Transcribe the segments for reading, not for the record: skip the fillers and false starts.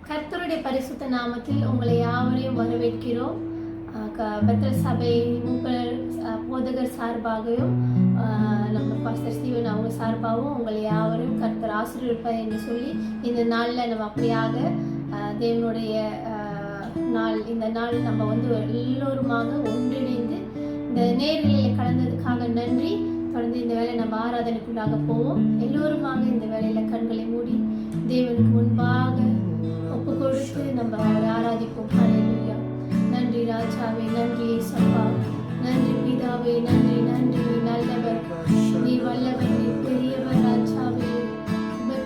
கர்த்தருடைய பரிசுத்த நாமத்தில் உங்களை யாவரையும் வரவேற்கிறோம். பெத்தல் சபை மூப்பர் போதகர் சார்பாகவும் நம்ம பாஸ்டர் ஸ்டீவன் அவங்க சார்பாகவும் உங்களை யாவரையும் கர்த்தர் ஆசீர்வதிப்பார் என்று சொல்லி இந்த நாளில் நம்ம அப்படியாக தேவனுடைய நாள், இந்த நாள் நம்ம எல்லோருமாக ஒன்றிணைந்து இந்த நேர்நிலையை கலந்ததுக்காக நன்றி. தொடர்ந்து இந்த வேலை நம்ம ஆராதனைக்குள்ளாக போவோம். எல்லோருமாக இந்த வேலையில கண்களை மூடி தேவனுக்கு முன்பாக ஒப்பு கொடுத்து நம்ம ஆராதிப்போம். ஹல்லேலூயா. நன்றி ராஜாவே, நன்றி ஏசப்பா, நன்றி பிதாவே, நன்றி நன்றி நல்லவர், நீ வல்லவர், நீ பெரியவர் ராஜாவே.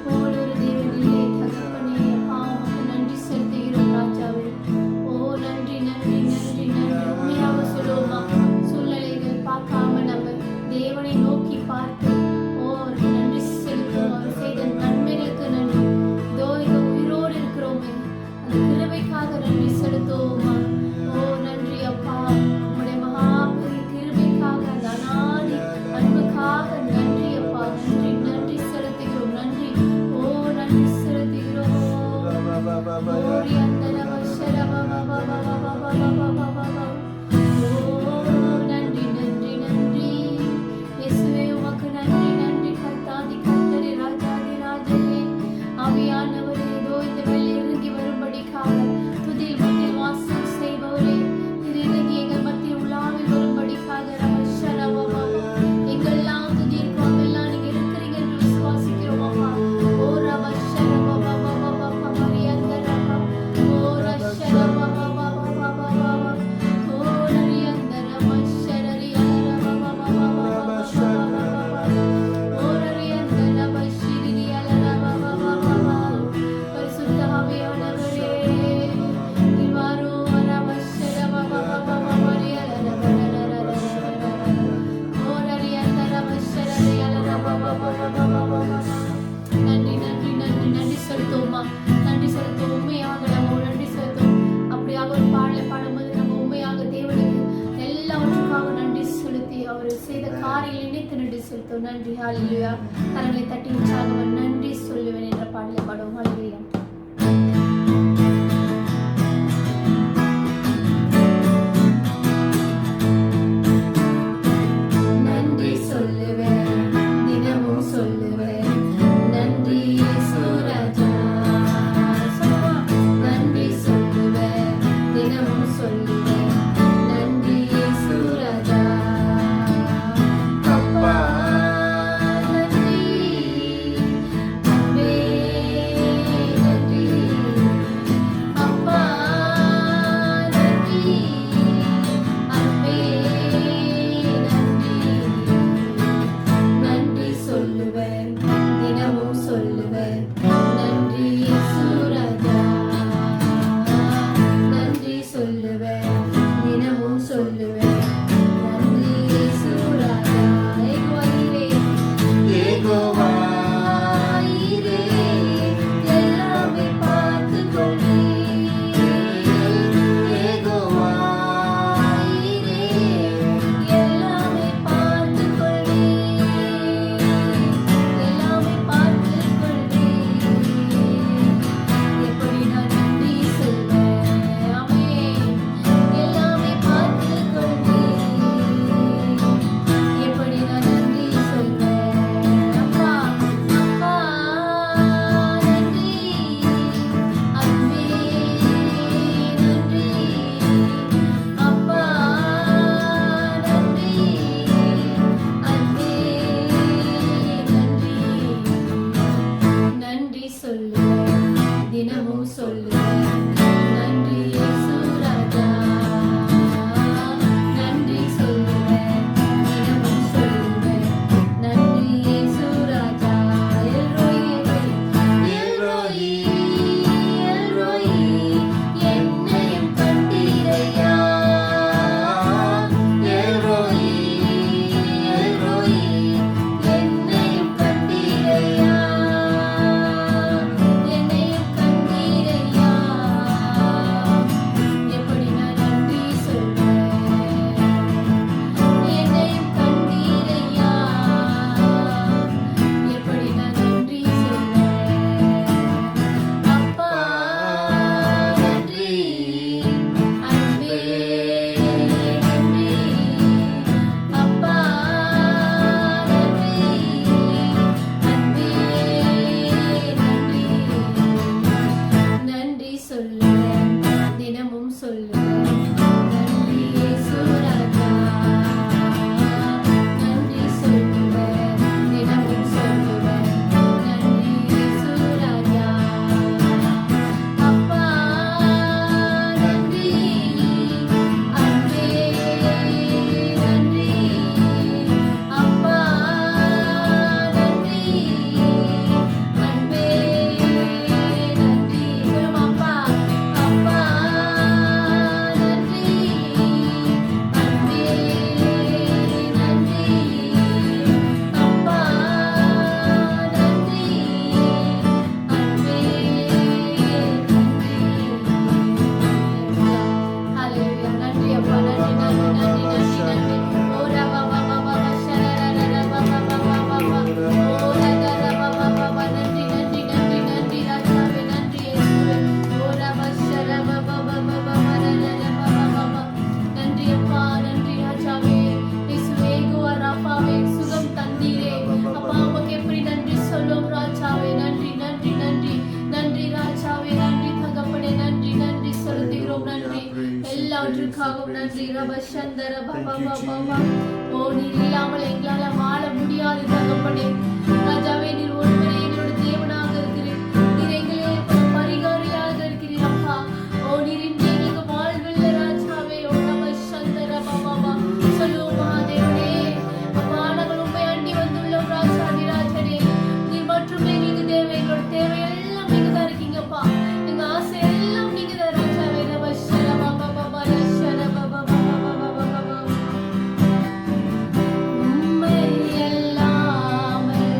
போல ஒரு தேவன் இல்லை தகப்பனே. அப்பா உமக்கு நன்றி செலுத்துகிறோம் ராஜாவே. ஓ நன்றி நன்றி நன்றி நன்றி. உண்மையாக சொல்லுவோமா, சூழ்நிலைகள் பார்க்காம நம்ம தேவனை நோக்கி பார்த்து அவருக்கு நன்றி செலுத்துவோம். அவர் செய்த நன்மைகளுக்கு நன்றி. இந்த உயிரோடு இருக்கிறோமே அந்த கிருபைக்காக நன்றி செலுத்துவோமா. ஓ நன்றி அப்பா, உங்களுடைய மகா பெரிய கிருபைக்காக, அந்த அநாதி அன்புக்காக நன்றி அப்பா. நன்றி நன்றி செலுத்துகிறோம். நன்றி, ஓ நன்றி செலுத்துகிறோம். நன்றி நன்றி நன்றி நன்றி செலுத்துவோமா. நன்றி செலுத்துவோம். உண்மையாக நம்ம நன்றி செலுத்துவோம். அப்படியாக ஒரு பாடலை பாடும்போது நம்ம உண்மையாக தேவனுக்கு எல்லாவற்றுக்காக நன்றி செலுத்தி அவர் செய்த காரியம் நினைத்து நன்றி செலுத்துவோம். நன்றி. ஹல்லேலூயா. கரங்களை தட்டி உற்சாகமாக நன்றி சொல்லுவேன் என்ற பாடலை பாடுவோம். ஹல்லேலூயா. எல்லாமே பார்த்து கொண்டு உங்களுக்காகவும் நன்றி ரப சந்தர பாபா Thank you, பாபா. ஓ நீர் இல்லாமல் எங்களால வாழ முடியாது தகப்பனே. ராஜாவே நீர் ஒருவரே எங்களோட தேவனாக இருக்கிறீர். நீர் எங்களுக்கு பரிகாரியாக இருக்கிறீர் அப்பா. ஓ நீர் இன்று எங்களுக்கு வாழ்வில்லை ராஜாவே. ஓ ரப சந்தர பாபா. சொல்லுவோமா தேவனே அப்பா, நாங்கள் உண்மை அண்டி வந்துள்ளோம் ராஜாதி ராஜனே. நீர் மற்றும் எங்களுக்கு தேவை, எங்களோட தேவை எல்லாம் நீங்க தான் இருக்கீங்கப்பா. எங்க ஆசை எல்லாம் நீங்க தான் ராஜாவே. ரப சர பாபா பாபா ரஷர பாபா பாபா பாபா பாபா. உம்மை அல்லாமல்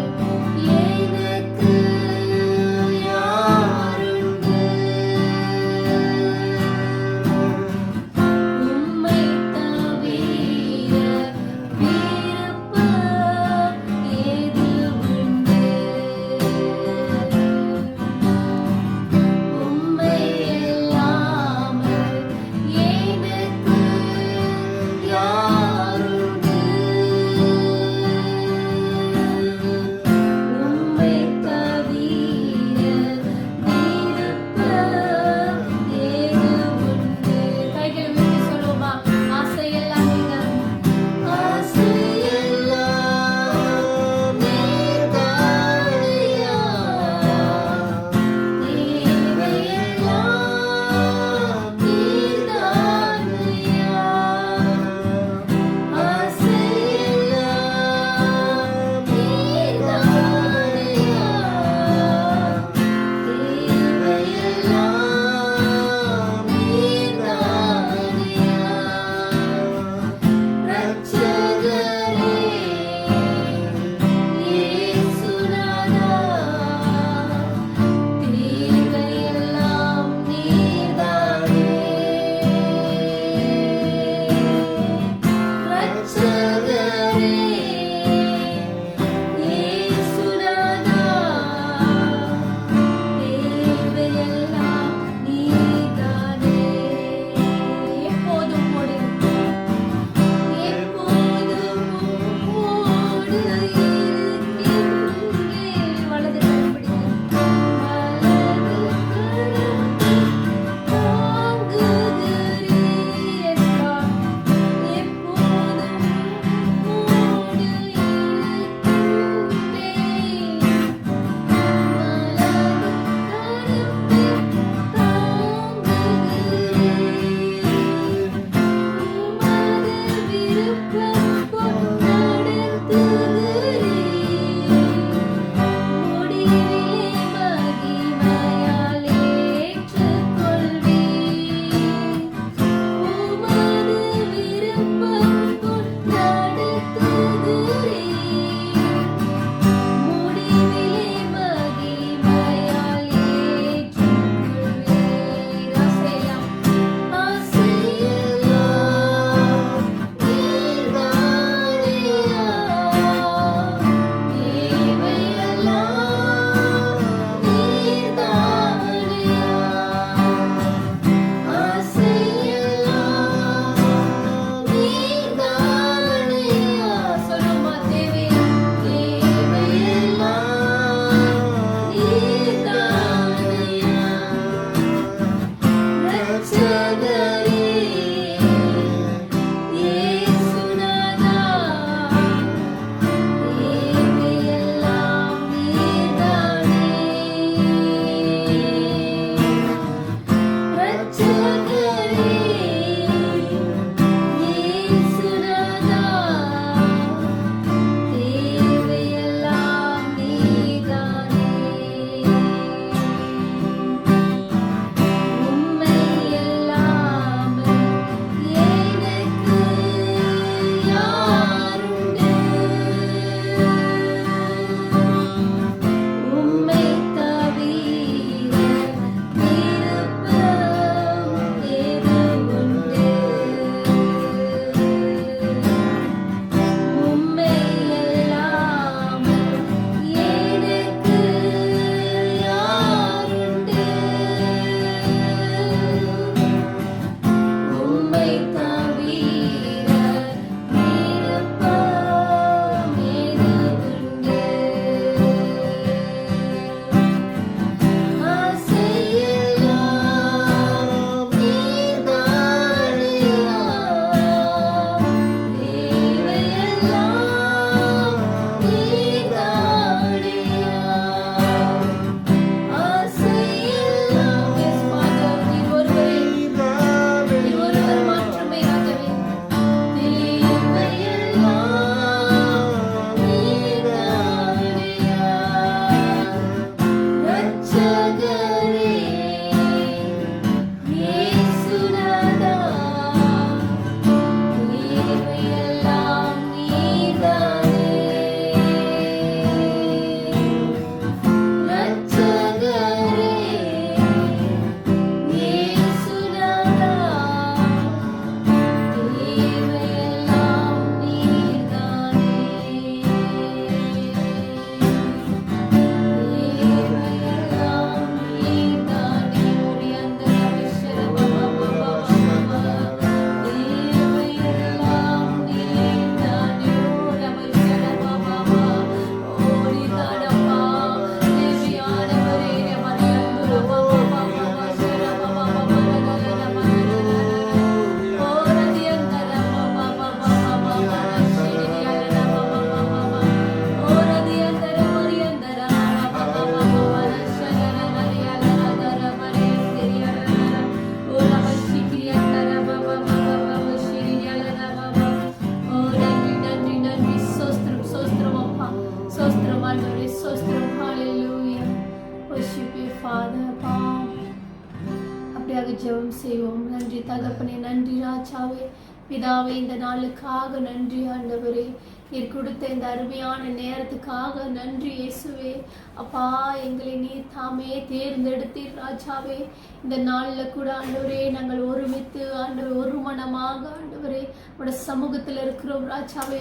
செய்வோம். நன்றி தகப்பனே, நன்றி ராஜாவே, பிதாவே, இந்த நாளுக்காக நன்றி ஆண்டவரே. நீர் கொடுத்த இந்த அருமையான நேரத்துக்காக நன்றி இயேசுவே. அப்பா, எங்களை நீர் தாமே தேர்ந்தெடுத்தீர் ராஜாவே. இந்த நாளில் கூட ஆண்டவரே நாங்கள் ஒருமித்து ஆண்டவர் ஒரு மனமாக ஆண்டவரே உடைய சமூகத்தில் இருக்கிறோம் ராஜாவே.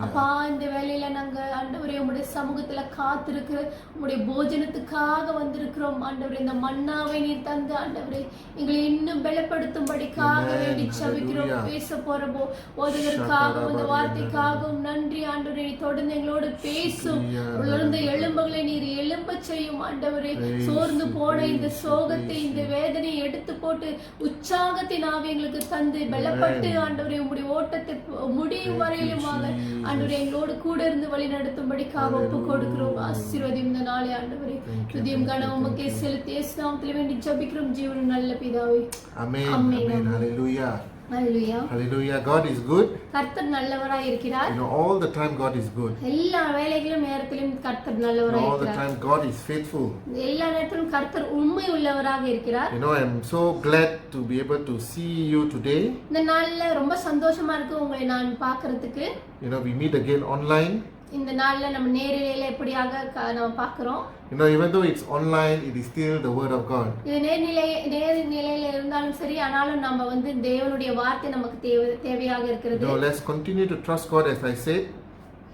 அப்பா, இந்த வேலையில நாங்கள் ஆண்டவரே உங்களுடைய சமூகத்துல காத்திருக்கிற உங்களுடைய போஜனத்துக்காக வந்திருக்கிறோம் ஆண்டவரே. இந்த மன்னாவை நீர் தந்து ஆண்டவரே எங்களை இன்னும் பலப்படுத்தும்படிக்காக வேண்டி சபிக்கிறோம். பேச போறப்போ போதகருக்காகவும் இந்த வார்த்தைக்காகவும் நன்றி ஆண்டவரே. நீ தொடர்ந்து எங்களோடு பேசும். உலர்ந்த எலும்புகளை நீர் எழும்ப செய்யும் ஆண்டவரே. சோர்ந்து போன இந்த சோகத்தை இந்த வேதனையை எடுத்து போட்டு உற்சாகத்தின் ஆவி எங்களுக்கு தந்து பலப்பட்டு ஆண்டவரே உங்களுடைய ஓட்டத்தை முடியும் வரையிலுமாக ஆண்டவரே எங்களோடு கூட இருந்து வழி நடத்தும்படிக்காக ஒப்பு கொடுக்கிறோம். ஆசீர்வதியும் இந்த நாளை ஆண்டவரே. துதியும் கனம் உமக்கே செலுத்தி இயேசு நாமத்தில் வேண்டி ஜெபிக்கிறோம் ஜீவன் நல்ல பிதாவே. ஆமென். ஆமென். ஹalleluya. Hallelujah. Hallelujah. God is good. கர்த்தர் நல்லவராய் இருக்கிறார். You know, all the time God is good. எல்லா வேளைகளிலும் நேரத்திலும் கர்த்தர் நல்லவராய் All the இருக்கிறார். time God is faithful. எல்லா நேரத்திலும் கர்த்தர் உண்மை உள்ளவராக இருக்கிறார். You know, I'm so glad to be able to see you today. இந்த நாள்ல ரொம்ப சந்தோஷமா இருக்கு உங்களை நான் பார்க்கிறதுக்கு. You know, we meet again online. இந்த நாள்ல நம்ம நேரிலேயே எப்படியாக நம்ம பார்க்கிறோம். You know, even though it's online, it is still the word of God. இது நேர்நிலையில இருந்தாலும் சரி, ஆனாலும் நம்ம வந்து தேவனுடைய வார்த்தை நமக்கு தேவையாக இருக்கிறது. You know, let's continue to trust God as I said.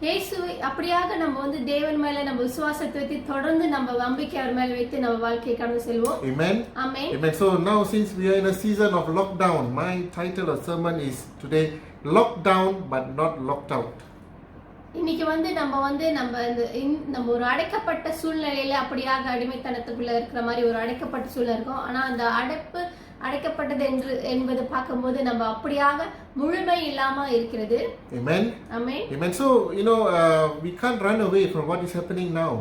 இயேசுவை அப்படியாக நம்ம வந்து தேவன் மேல நம்ம விசுவாசத்தை வைத்து தொடர்ந்து நம்ம நம்பிக்கை அவர் மேல வைத்து நம்ம வாழ்க்கையை கடந்து செல்வோம். Amen. Amen. Amen. So now, since we are in a season of lockdown, my title of sermon is today "Lockdown but Not Locked Out." இன்னைக்கு வந்து நம்ம ஒரு அடைக்கப்பட்ட சூழ்நிலையில அப்படியாக அடிமைத்தனத்துக்குள்ள இருக்கிற மாதிரி ஒரு அடைக்கப்பட்ட சூழ்நிலை இருக்கும். ஆனா அந்த அடைக்கப்பட்டது என்பது பார்க்கும்போது நம்ம அப்படியாக முழுமை இல்லாம இருக்கிறது. Amen. Amen. Amen. So you know, we can't run away from what is happening now.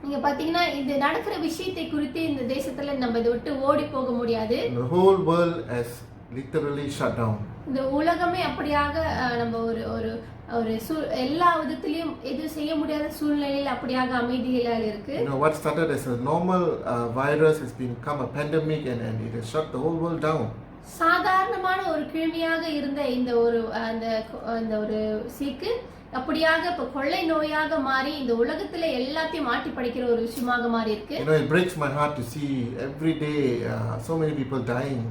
நீங்க பாத்தீங்கன்னா இந்த நடக்கிற விஷயத்தை குறித்து இந்த தேசத்துல நம்ம இதை விட்டு ஓடி போக முடியாது. The whole world has literally shut down. இந்த உலகமே அப்படியாக நம்ம ஒரு எல்லா விதத்திலையும் எது செய்ய முடியாத சூழ்நிலையில் அப்படியாக அமைதியில இருக்கு. You know, what started as a normal virus has become a pandemic and it has shut the whole world down. சாதாரணமான ஒரு கிருமியாக இருந்த இந்த ஒரு சீக்கு அப்படியாக இப்ப கொள்ளை நோயாக மாறி இந்த உலகத்துல எல்லாத்தையும் மாட்டி படிக்கிற ஒரு விஷயமாக மாறி இருக்கு. You know, it breaks my heart to see every day so many people dying.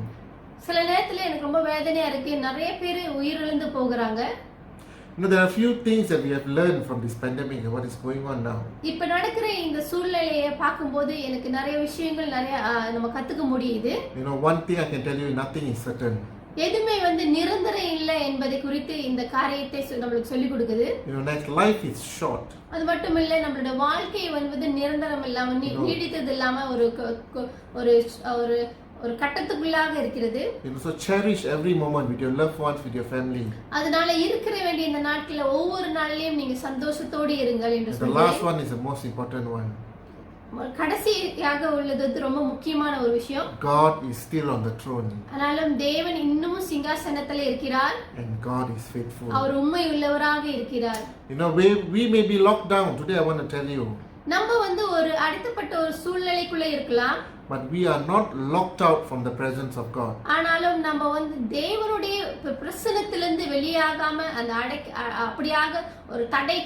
சில நேரத்துல எனக்கு ரொம்ப வேதனையா இருக்கு. நிறைய பேர் உயிரிழந்து போகிறாங்க. You know, there are a few things that we have learned from this pandemic and what is going on now. இப்ப நடக்கிற இந்த சூழ்நிலையை பார்க்கும்போது எனக்கு நிறைய விஷயங்கள் நம்ம கத்துக்க முடியுது. You know, one thing I can tell you, nothing is certain. எதுமே வந்து நிரந்தரம் இல்லை என்பதை குறித்து இந்த காரியத்தை நம்மளுக்கு சொல்லி கொடுக்குது. You know, next life is short. அது மட்டும் இல்லை, நம்மளோட வாழ்க்கை வந்து நிரந்தரம் இல்லாம நீடித்தது இல்லாம ஒரு ஒரு கட்டத்துக்குள்ளாக இருக்கிறது. You know, so cherish every moment with your loved ones, with your family. அதனால இருக்கிற வேண்டிய இந்த நாட்கள்ல ஒவ்வொரு நாளிலும் நீங்க சந்தோஷத்தோடு இருங்கள் என்று The last one is the most important one. கடைசியாக உள்ளது ரொம்ப முக்கியமான ஒரு விஷயம். God is still on the throne. ஆனாலும் தேவன் இன்னமும் சிங்காசனத்தில் இருக்கிறார். And God is faithful. அவர் உண்மை உள்ளவராக இருக்கிறார். You know, we may be locked down. Today I want to tell you. நம்ம வந்து ஒரு அடைக்கப்பட்ட ஒரு சூழ்நிலைக்குள்ள இருக்கலாம். But we are not locked out from the presence of God. ஆனாலும் நம்ம வந்து தேவனுடைய பிரசன்னத்திலிருந்து வெளியாகாம அந்த அப்படியாக ஒரு தடை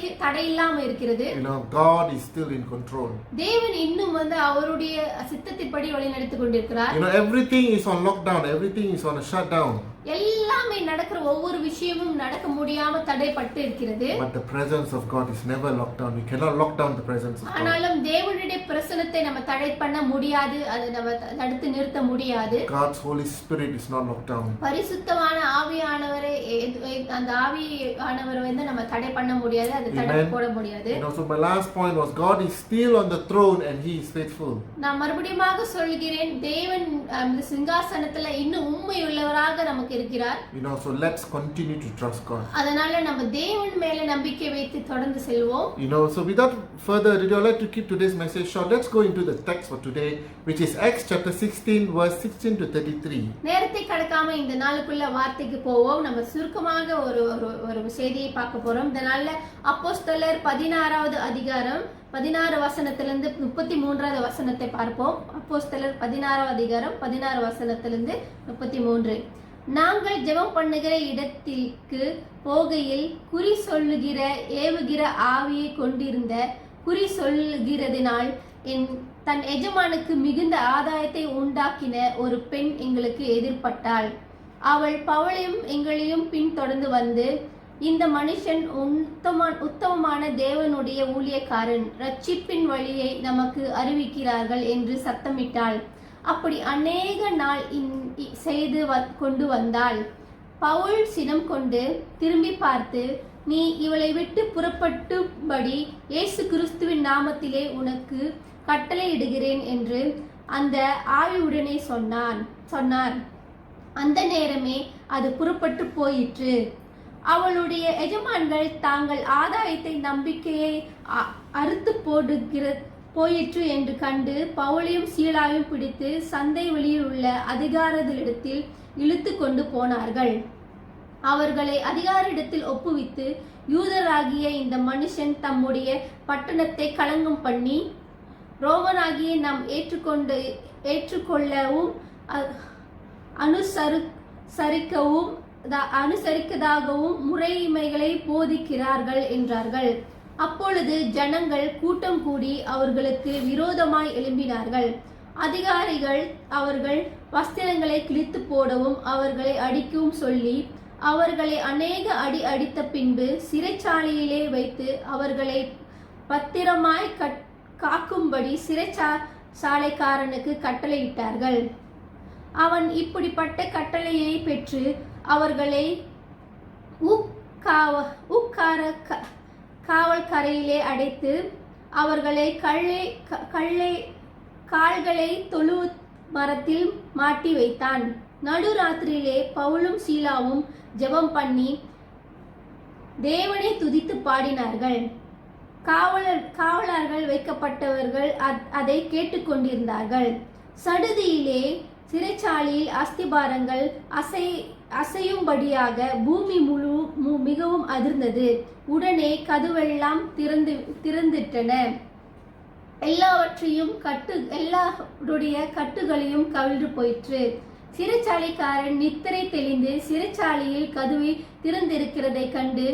இல்லாம இருக்கிறது. You know, God is still in control. தேவன் இன்னும் வந்து அவருடைய சித்தத்தின்படி வழி நடத்தி கொண்டிருக்கிறார். You know, everything is on lockdown, everything is on a shutdown. எல்லாமே நடக்கிற ஒவ்வொரு விஷயமும் நடக்க முடியாம தடைப்பட்டு இருக்கிறது. But the presence of God is never locked down. We cannot lock down the presence of God. ஆனாலும் தேவனுடைய பிரசன்னத்தை நம்ம தடை பண்ண முடியாது. அதை நம்ம தடுத்து நிறுத்த முடியாது. God's Holy Spirit is not locked down. பரிசுத்தமான ஆவியானவரை அந்த ஆவியானவரை வந்து நம்ம தடை பண்ண முடியாது. அதை தடை போட முடியாது. You know, so my last point was God is still on the throne and he is faithful. நான் மறுபடியுமாக சொல்கிறேன், தேவன் சிங்காசனத்துல இன்னும் உண்மை உள்ளவராக நமக்கு இருக்கிறார். You know, so let's continue to trust God. அதனால நம்ம தேவன் மேல நம்பிக்கை வைத்து தொடர்ந்து செல்வோம். You know, so without further ado, I'd like to keep today's message short. Let's go into the text for today, which is Acts chapter 16 verse 16 to 33. நேரத்தை கடக்காம இந்த நாளுக்குள்ள வார்த்தைக்கு போவோம். நம்ம சுருக்கமாக ஒரு செய்தியை பார்க்க போறோம். இந்த நாள்ல அப்போஸ்தலர் 16வது அதிகாரம் 16 வசனத்திலிருந்து 33வது வசனத்தை பார்ப்போம். அப்போஸ்தலர் 16வது அதிகாரம் 16 வசனத்திலிருந்து 33. நாங்கள் ஜெபம் பண்ணுகிற இடத்திற்கு போகையில் குறி சொல்லுகிற ஏவுகிற ஆவியை கொண்டிருந்த குறி சொல்லுகிறதினால் தன் எஜமானுக்கு மிகுந்த ஆதாயத்தை உண்டாக்கின ஒரு பெண் எங்களுக்கு எதிர்பட்டாள். அவள் பவுலையும் எங்களையும் பின்தொடர்ந்து வந்து, இந்த மனுஷன் உத்தமமான தேவனுடைய ஊழியக்காரன், ரட்சிப்பின் வழியை நமக்கு அறிவிக்கிறார்கள் என்று சத்தமிட்டாள். அப்படி அநேக நாள் செய்து கொண்டு வந்தாள். பவுல் சினம் கொண்டு திரும்பி பார்த்து, நீ இவளை விட்டு புறப்பட்டுபடி இயேசு கிறிஸ்துவின் நாமத்திலே உனக்கு கட்டளையிடுகிறேன் என்று அந்த ஆவியுடனே சொன்னார். அந்த நேரமே அது புறப்பட்டு போயிற்று. அவளுடைய எஜமான்கள் தாங்கள் ஆதாயத்தை நம்பிக்கையை அறுத்து போயிற்று என்று கண்டு பவுலையும் சீலாவையும் பிடித்து சந்தை வெளியில் உள்ள அதிகாரிகளிடத்தில் இழுத்து கொண்டு போனார்கள். அவர்களை அதிகாரியிடத்தில் ஒப்புவித்து, யூதராகிய இந்த மனுஷன் தம்முடைய பட்டணத்தை களங்கம் பண்ணி ரோமனாகிய நாம் ஏற்றுக்கொள்ளவும் அனுசரிக்கதாகவும் முறைமைகளை போதிக்கிறார்கள் என்றார்கள். அப்பொழுது ஜனங்கள் கூட்டம் கூடி அவர்களுக்கு விரோதமாய் எழும்பினார்கள். அதிகாரிகள் அவர்கள் வஸ்திரங்களை கிழித்து போடவும் அவர்களை அடிக்கவும் சொல்லி அவர்களை அநேக அடித்த பின்பு சிறைச்சாலையிலே வைத்து அவர்களை பத்திரமாய் காக்கும்படி சிறைச்சாலைக்காரனுக்கு கட்டளையிட்டார்கள். அவன் இப்படிப்பட்ட கட்டளையை பெற்று அவர்களை காவல்கரையிலே அடைத்து அவர்களை கால்களை தொழு மரத்தில் மாட்டி வைத்தான். நடுராத்திரியிலே பவுலும் சீலாவும் ஜெபம் பண்ணி தேவனை துதித்து பாடினார்கள். காவலர்கள் வைக்கப்பட்டவர்கள் அதை கேட்டுக்கொண்டிருந்தார்கள். சடுதியிலே சிறைச்சாலையில் அஸ்திபாரங்கள் அசையும்படியாக பூமி மிகவும் அதிர்ந்தது. உடனே கதவெல்லாம் திறந்திட்டன. எல்லாருடைய கட்டுகளையும் கவிழ்ந்து போயிற்று. சிறைச்சாலைக்காரன் நித்திரை தெளிந்து சிறைச்சாலையில் கதவை திறந்திருக்கிறதை கண்டு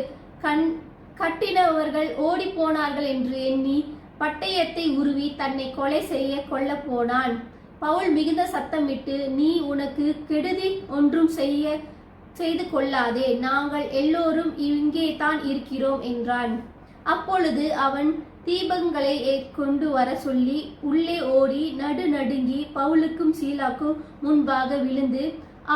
கட்டினவர்கள் ஓடி போனார்கள் என்று எண்ணி பட்டயத்தை உருவி தன்னை கொலை செய்ய கொல்ல போனான். பவுல் மிகுந்த சத்தமிட்டு, நீ உனக்கு கெடுதி ஒன்றும் செய்து கொள்ளாதே, நாங்கள் எல்லோரும் இங்கே தான் இருக்கிறோம் என்றான். அப்பொழுது அவன் தீபங்களை கொண்டு வர சொல்லி உள்ளே ஓடி நடுநடுங்கி பவுலுக்கும் சீலாக்கும் முன்பாக விழுந்து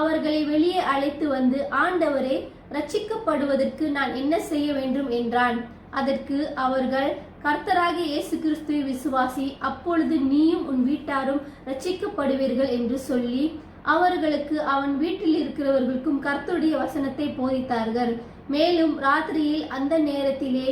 அவர்களை வெளியே அழைத்து வந்து, ஆண்டவரே, ரட்சிக்கப்படுவதற்கு நான் என்ன செய்ய வேண்டும் என்றான். அதற்கு அவர்கள், கர்த்தராகிய இயேசு கிறிஸ்துவை விசுவாசி, அப்பொழுது நீயும் உன் வீட்டாரும் ரட்சிக்கப்படுவீர்கள் என்று சொல்லி அவர்களுக்கு அவன் வீட்டில் இருக்கிறவர்களுக்கும் கர்த்தருடைய வசனத்தை போதித்தார்கள். மேலும் ராத்திரியில் அந்த நேரத்திலே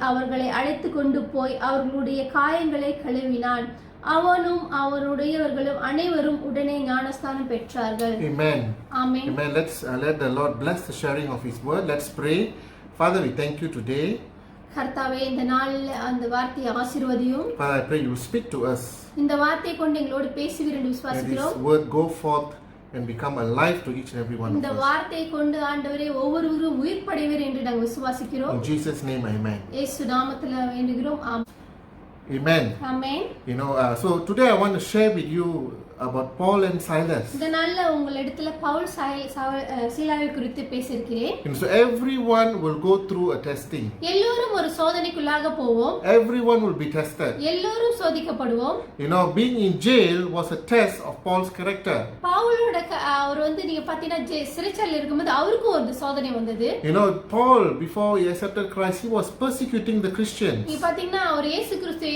அவர்களை அழைத்து கொண்டு போய் அவர்களுடைய காயங்களை கழுவினான். அவனும் அவனுடையவர்களும் அனைவரும் உடனே ஞானஸ்தானம் பெற்றார்கள். Amen. Amen. Amen. Let's let the Lord bless the sharing of His word. Let's pray. Father, we thank you today. கர்த்தாவே, இந்த நாளில் அந்த வார்த்தையை ஆசீர்வதியும். Father, I pray you speak to us. இந்த வார்த்தையை கொண்டு எங்களோடு பேசுவீர் என்று விசுவாசிக்கிறோம். This word go forth and become alive to each and every one of இந்த us. வார்த்தையை கொண்டு ஆண்டவரே ஒவ்வொருவரும் உயிர்ப்படைவீர் என்று நாங்கள் விசுவாசிக்கிறோம். In Jesus' name, Amen. இயேசு நாமத்தில் வேண்டுகிறோம். Amen. Amen. So today I want to share with you about Paul and Silas. இந்த நாள்ல உங்களிடத்துல பவுல் சீலாவை குறித்து பேசியிருக்கிறேன். So everyone will go through a testing. எல்லோரும் ஒரு சோதனைக்குள்ளாக போவோம். Everyone will be tested. எல்லோரும் சோதிக்கப்படுவோம். Being in jail was a test of Paul's character. பவுலோட அவர் நீங்க பாத்தீங்கன்னா சிறைச்சாலையில் இருக்கும்போது அவருக்கும் ஒரு சோதனை வந்தது. Paul, before he accepted Christ, he was persecuting the Christians. நீங்க பாத்தீங்கன்னா அவர் இயேசு கிறிஸ்துவை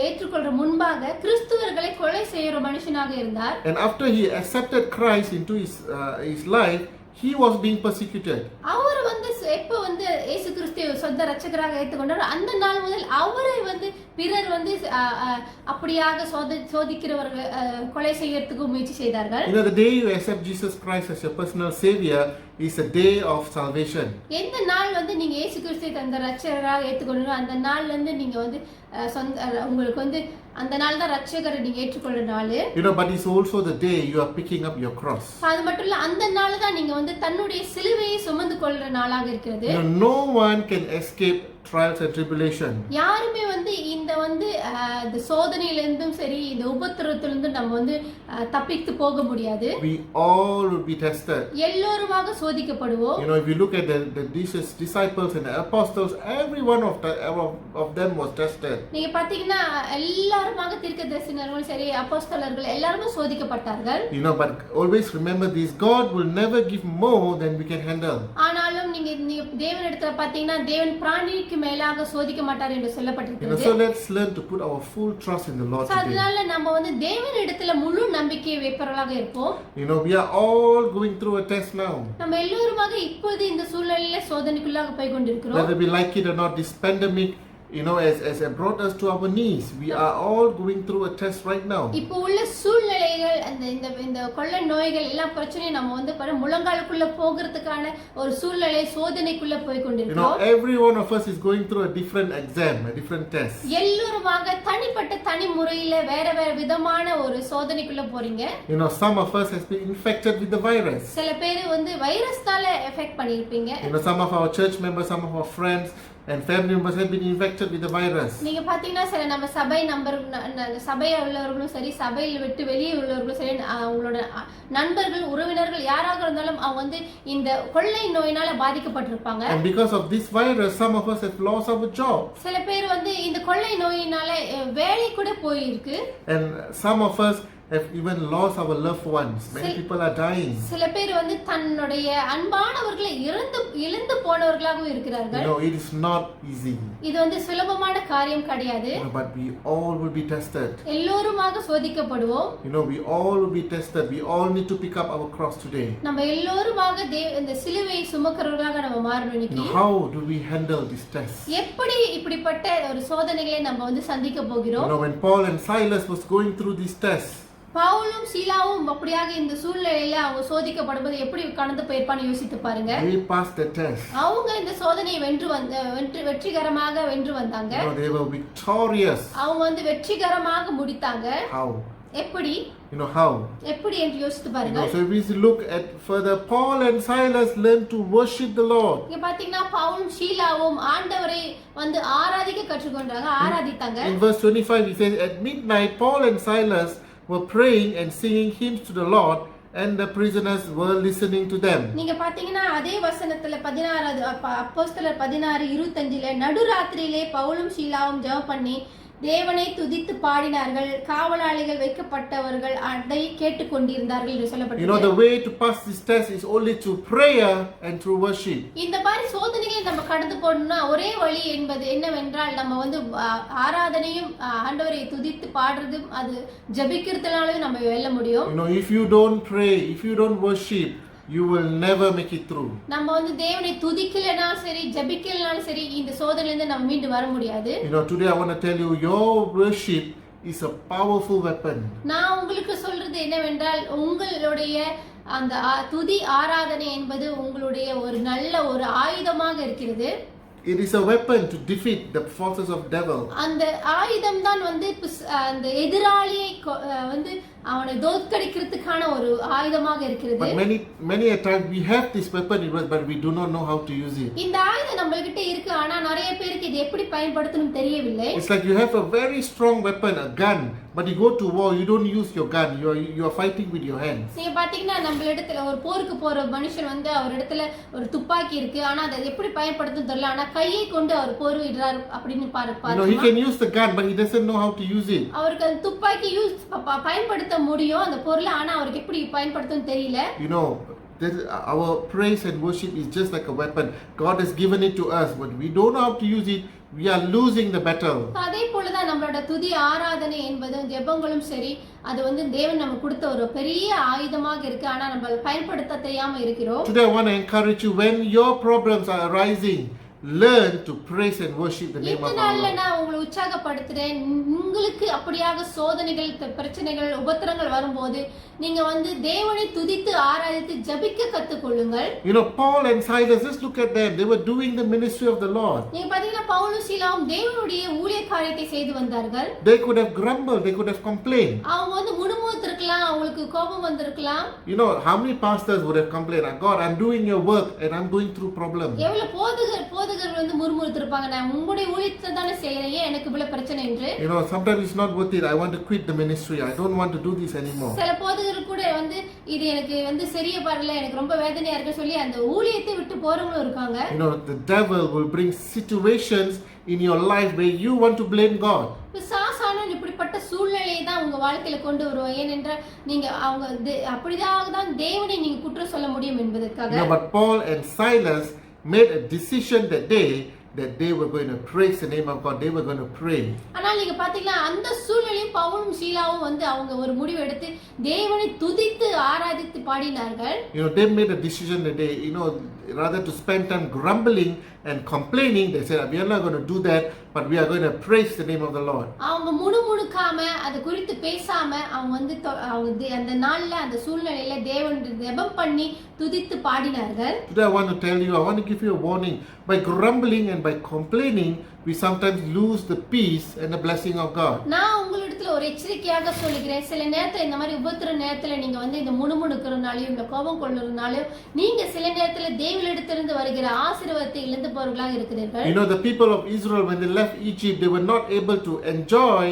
ஏற்றுக்கொள்ற முன்பாக கிறிஸ்துவர்களை கொலை செய்யற மனுஷனாக இருந்தார். And after he accepted Christ into his life, he was being persecuted. அவர் எப்ப வந்து இயேசு கிறிஸ்துவை சொந்த ரட்சகராக ஏற்றுக்கொண்டாரோ அந்த நாள் முதல் அவரை வந்து பிறர் வந்து அப்படியாக சோதிக்கிறவர்கள் கொலை செய்யறதுக்கு முயற்சி செய்தார்கள். You know, the day you accept Jesus Christ as your personal savior is a day of salvation. எந்த நாள் வந்து நீங்க இயேசு கிறிஸ்துவை தந்த ரட்சகராக ஏற்றுக்கொள்றீங்களோ அந்த நாள்ல இருந்து நீங்க வந்து உங்களுக்கு வந்து அந்த நாள் தான் ரட்சகரை நீங்க ஏற்றுக்கொள்ற நாள். You know, but it's also the day you are picking up your cross. அது மட்டும் இல்ல அந்த நாள் தான் நீங்க வந்து தன்னுடைய சிலுவையை சுமந்து கொள்ற நாளாக இருக்கிறது. You know, no one can escape trials and tribulation. யாருமே வந்து இந்த வந்து இந்த சோதனையில இருந்தும் சரி இந்த உபத்திரவத்தில இருந்து நம்ம வந்து தப்பித்து போக முடியாது. We all will be tested. எல்லோருமாக சோதிக்கப்படுவோம். You know, if you look at the disciples and the apostles, every one of them was tested. நீங்க பாத்தீங்கன்னா எல்லாருமாக தீர்க்கதரிசிகளும் சரி அப்போஸ்தலர்கள் எல்லாரும் சோதிக்கப்பட்டார்கள். You know, but always remember this, God will never give more than we can handle. ஆனாலும் நீங்க தேவனிடத்துல பாத்தீங்கன்னா தேவன் பிராணிக்கு மேலாக சோதிக்க மாட்டார் என்று சொல்லப்பட்டிருக்கிறது. So let's learn to put our full trust in the Lord today. அதனால நம்ம வந்து தேவனிடத்துல முழு நம்பிக்கை வைப்பவர்களாக இருப்போம். You know, we are all going through a test now. நம்ம எல்லோருமாக இப்போது இந்த சூழ்நிலையில சோதனைக்குள்ளாக போய் கொண்டிருக்கிறோம். Whether we like it or not, this pandemic, you know, as brought us to our knees. We are all going through a test right now. இப்போ உள்ள சூழ்நிலைகள் இந்த கொள்ளை நோய்கள் எல்லா பிரச்சனையும் நம்ம வந்து முழங்காலுக்குள்ள போகிறதுக்கான ஒரு சூழ்நிலை சோதனைக்குள்ள போய் You know, கொண்டிருக்கிறோம். every one of us is going through a different exam, a different test. எல்லோருமாக தனிப்பட்ட தனி முறையில வேற வேற விதமான ஒரு சோதனைக்குள்ள போறீங்க. You know, some of us has been infected with the virus. சில பேர் வந்து வைரஸ்னால எஃபெக்ட் பண்ணிருப்பீங்க. You know, some of our church members, some of our friends and family members have been infected with the virus. நீங்க பாத்தீங்கன்னா சில நம்ம சபை சபையில உள்ளவர்களும் சரி சபையில் விட்டு வெளியே உள்ளவர்களும் சரி அவங்களோட நண்பர்கள் உறவினர்கள் யாராக இருந்தாலும் அவங்க வந்து இந்த கொள்ளை நோயினால பாதிக்கப்பட்டிருப்பாங்க. And because of this virus, some of us have lost our job. சில பேர் வந்து இந்த கொள்ளை நோயினால வேலை கூட போயிருக்கு. And some of us have even lost our loved ones. Many people are dying. சில பேர் வந்து தன்னுடைய அன்பானவர்களை இழந்து போனவர்களாகவும் இருக்கிறார்கள். You know, it is not easy. இது வந்து சுலபமான காரியம் கிடையாது. You know, but we all will be tested. எல்லோருமாக சோதிக்கப்படுவோம். You know, we all will be tested. We all need to pick up our cross today. நம்ம எல்லோருமாக இந்த சிலுவையை சுமக்கிறவர்களாக நம்ம மாறணும் You இன்னைக்கு. know, how do we handle this test? எப்படி இப்படிப்பட்ட ஒரு சோதனைகளை நம்ம வந்து சந்திக்க You போகிறோம்? know, when Paul and Silas was going through this test, பவுலும் சீலாவும் அப்படியாக இந்த சூழ்நிலையில அவங்க சோதிக்கப்படும்போது எப்படி கடந்து போயிருப்பான்னு யோசித்து பாருங்க. they passed the test. அவங்க இந்த சோதனையை வெற்றிகரமாக வென்று வந்தாங்க. You know, they were victorious. அவங்க வந்து வெற்றிகரமாக முடித்தாங்க. How? எப்படி? You know how? எப்படி என்று யோசித்து You பாருங்க. know, so if we look at further, Paul and Silas learned to worship the Lord. இங்க பாத்தீங்கன்னா பவுலும் சீலாவும் ஆண்டவரை வந்து ஆராதிக்க கற்றுக்கொண்டாங்க, ஆராதித்தாங்க. In verse 25 he says, at midnight Paul and Silas were praying and singing hymns to the Lord, and the prisoners were listening to them. நீங்க பாத்தீங்கன்னா அதே வசனத்துல 16 அப்போஸ்தலர் 16:25 நடுராத்திரியிலே பவுலும் சீலாவும் ஜெபம் பண்ணி தேவனை துதித்து பாடினார்கள், காவலாளிகள் வைக்கப்பட்டவர்கள் அதை கேட்டுக்கொண்டிருந்தார்கள் என்று You know, சொல்லப்பட்டிருக்கு. the way to pass this test is only through prayer and through worship. இந்த மாதிரி சோதனைகளை நம்ம கடந்து போகணும்னா ஒரே வழி என்பது என்னவென்றால் நம்ம வந்து ஆராதனையும் ஆண்டவரை துதித்து பாடுறதும் அது ஜெபிக்கிறதுனாலே நம்ம வெல்ல முடியும். You know, if you don't pray, if you don't worship, you will never make it through. நம்ம வந்து தேவனை துதிக்கலனாலும் சரி ஜெபிக்கலனாலும் சரி இந்த சோதனையில இருந்து நம்ம மீண்டு வர முடியாது. You know, today I want to tell you, your worship is a powerful weapon. நான் உங்களுக்கு சொல்றது என்னவென்றால் உங்களுடைய அந்த துதி ஆராதனை என்பது உங்களுடைய ஒரு நல்ல ஒரு ஆயுதமாக இருக்கிறது. It is a weapon to defeat the forces of devil. அந்த ஆயுதம் தான் வந்து அந்த எதிராளியை வந்து அவனை தோற்கடிக்கிறதுக்கான ஒரு ஆயுதமாக இருக்கிறது. But many a time we have this weapon but we do not know how to use it. இந்த ஆயுதம் நம்மகிட்ட இருக்கு, ஆனா நிறைய பேருக்கு இது எப்படி பயன்படுத்தணும் தெரியவில்லை. It's like you have a very strong weapon, a gun, but you go to war, you don't use your gun, you are fighting with your hands. நீங்க பாத்தீங்கன்னா நம்ம இடத்துல ஒரு போருக்கு போற மனுஷன் வந்து அவர் இடத்துல ஒரு துப்பாக்கி இருக்கு, ஆனா அதை எப்படி பயன்படுத்தணும் தெரியல, ஆனா கையை கொண்டு அவர் போரிடுறார் அப்படின்னு You know, he can use the gun but he doesn't know how to use it. அவருக்கு அந்த துப்பாக்கி பயன்படுத்த முடியும் அந்த பொருளை, ஆனா அவருக்கு எப்படி பயன்படுத்தணும் தெரியல. You know, our praise and worship is just like a weapon. God has given it to us, but we don't know how to use it. We are losing the battle. அதே போலதான் நம்மளோட துதி ஆராதனை என்பதும் ஜெபங்களும் சரி, அது வந்து தேவன் நமக்கு கொடுத்த ஒரு பெரிய ஆயுதமாக இருக்கு. ஆனா நம்ம பயன்படுத்த தெரியாம இருக்கிறோம். Today I want to encourage you, when your problems are arising, learn to praise and worship the name of இந்த our நாள்ல Lord. நான் உங்களை உற்சாகப்படுத்துறேன். உங்களுக்கு அப்படியாக சோதனைகள், பிரச்சனைகள், உபத்திரங்கள் வரும்போது நீங்க வந்து தேவனை துதித்து ஆராதித்து ஜெபிக்க கத்துக்கொள்ளுங்கள். You know, Paul and Silas, just look at them. They were doing the ministry of the Lord. நீங்க பாத்தீங்கன்னா பவுலும் சீலாவும் தேவனுடைய ஊழிய காரியத்தை செய்து வந்தார்கள். They could have grumbled, they could have complained. அவங்க வந்து முணுமுணுத்திருக்கலாம், அவங்களுக்கு கோபம் வந்திருக்கலாம். You know, how many pastors would have complained, God, I'm doing your work and I'm going through problems. எவ்வளவு போதகர்கள் வந்து முறுமுறுத்திருப்பாங்க, நான் உங்களுடைய ஊழியத்தை தானே செய்யறேன், ஏன் எனக்கு இவ்வளவு பிரச்சனை என்று. You know, sometimes it's not worth it. I want to quit the ministry. I don't want to do this anymore. சில போதகர்கள் கூட வந்து இது எனக்கு வந்து சரியா படல, எனக்கு ரொம்ப வேதனையா இருக்கு சொல்லி அந்த ஊழியத்தை விட்டு போறவங்களும் இருக்காங்க. You know, the devil will bring situations in your life where you want to blame God. பிசாசானவன் இப்படிப்பட்ட சூழ்நிலையை தான் உங்க வாழ்க்கையில கொண்டு வருவான். ஏனென்றால் நீங்க அவங்க அப்படிதான் தான் தேவனை நீங்க குற்றம் சொல்ல முடியும் என்பதற்காக. You know, but Paul and Silas made a decision that day that they were going to praise the name of God. They were going to pray. ஆனால் நீங்க பாத்தீங்களா, அந்த சூழ்நிலையும் பவுலும் சீலாவும் வந்து அவங்க ஒரு முடிவு எடுத்து தேவனை துதித்து ஆராதித்து பாடினார்கள். You know, they made a decision that they, you know, rather to spend time grumbling and complaining, they said, we are not going to do that, but we are going to praise the name of the Lord. அவங்க முணுமுணுக்காம அது குறித்து பேசாம அவங்க வந்து அவங்க அந்த நாள்ல அந்த சூழ்நிலையில தேவன் ஜெபம் பண்ணி துதித்து பாடினார்கள். Today I want to tell you, I want to give you a warning. By grumbling and by complaining, we sometimes lose the peace and the blessing of God. நான் உங்களிடத்துல ஒரு எச்சரிக்கையாக சொல்லுகிறேன், சில நேரத்துல இந்த மாதிரி உபத்திர நேரத்துல நீங்க வந்து இந்த முணுமுணுக்கிறனாலையும் இந்த கோபம் கொள்ளுறதுனாலையும் நீங்க சில நேரத்துல தேவனிடத்திலிருந்து வருகிற ஆசீர்வாதத்தை இழந்து போறவர்களாக இருக்கிறீர்கள். You know, the people of Israel, when they left Egypt, they were not able to enjoy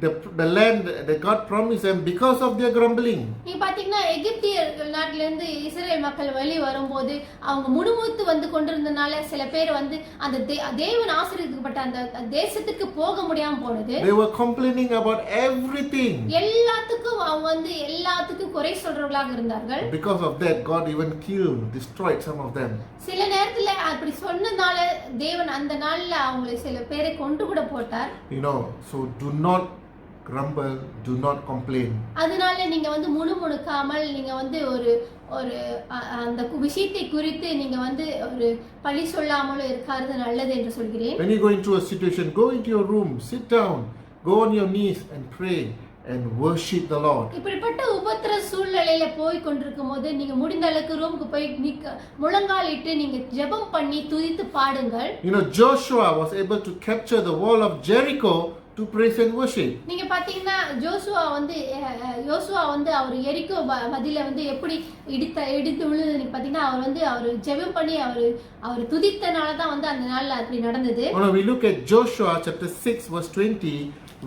the land that God promised them because of their grumbling. நீங்க பாத்தீங்கன்னா எகிப்தியர்கள் நாட்டில இருந்து இஸ்ரேல் மக்கள் வெளியே வரும்போது அவங்க முணுமுணுத்து வந்து கொண்டிருந்தனால சில பேர் வந்து அந்த தேவன் ஆசீர்வதிக்கப்பட்ட அந்த தேசத்துக்கு போக முடியாம போனது. They were complaining about everything. எல்லாத்துக்கும் அவங்க வந்து எல்லாத்துக்கும் குறை சொல்றவர்களாக இருந்தார்கள். Because of that, God even killed, destroyed some of them. சில நேரத்துல அப்படி சொன்னதால தேவன் அந்த நாள்ல அவங்களை சில பேரை கொண்டு கூட போட்டார். You know, so do not grumble, do not complain. அதனால நீங்க வந்து முணுமுணுக்காமல் நீங்க வந்து ஒரு அந்த விஷயத்தை குறித்து நீங்க வந்து ஒரு பழி சொல்லாமலும் இருக்கிறது நல்லது என்று சொல்கிறேன். When you go into a situation, go into your room, sit down, go on your knees and pray and worship the Lord. இப்படிப்பட்ட உபத்திர சூழ்நிலையில போய் கொண்டிருக்கும் போது நீங்க முடிந்த அளவுக்கு ரூமுக்கு போய் முழங்காலிட்டு நீங்க ஜெபம் பண்ணி துதித்து பாடுங்கள். You know, Joshua was able to capture the wall of Jericho to praise and worship. நீங்க பாத்தீங்கன்னா யோசுவா வந்து அவர் எரிகோ மதில வந்து எப்படி இடித்து விழுது நீங்க பாத்தீங்கன்னா அவர் ஜெபம் பண்ணி அவர் துதித்தனால தான் வந்து அந்த நாள்ல அப்படி நடந்தது. When we look at Joshua chapter 6 verse 20,